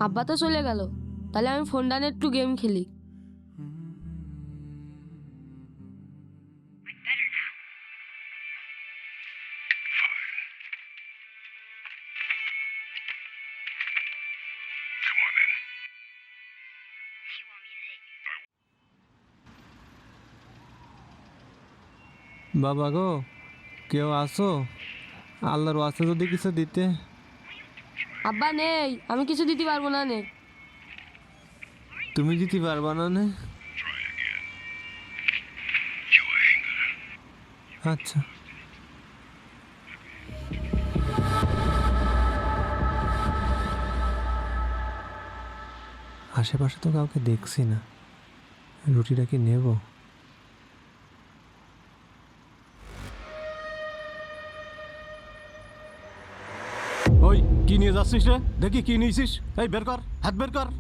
আব্বা তো চলে গেল, তাহলে আমি ফোনটা নিয়ে একটু গেম খেলি। বাবা গো, কেউ আসো? আল্লাহর ওয়াস্তে যদি কিছু দিতে। আব্বা নেই, আমি কিছু দিতে পারবো না নে। তুমি দিতে পারবা না নে? আচ্ছা। আশেপাশে তো কাউকে দেখছি না, রুটিটা কি নেব? ওই কি নিয়ে যাচ্ছিস রে? দেখি কি নিয়েছিস, এই বের কর, হাত বের কর।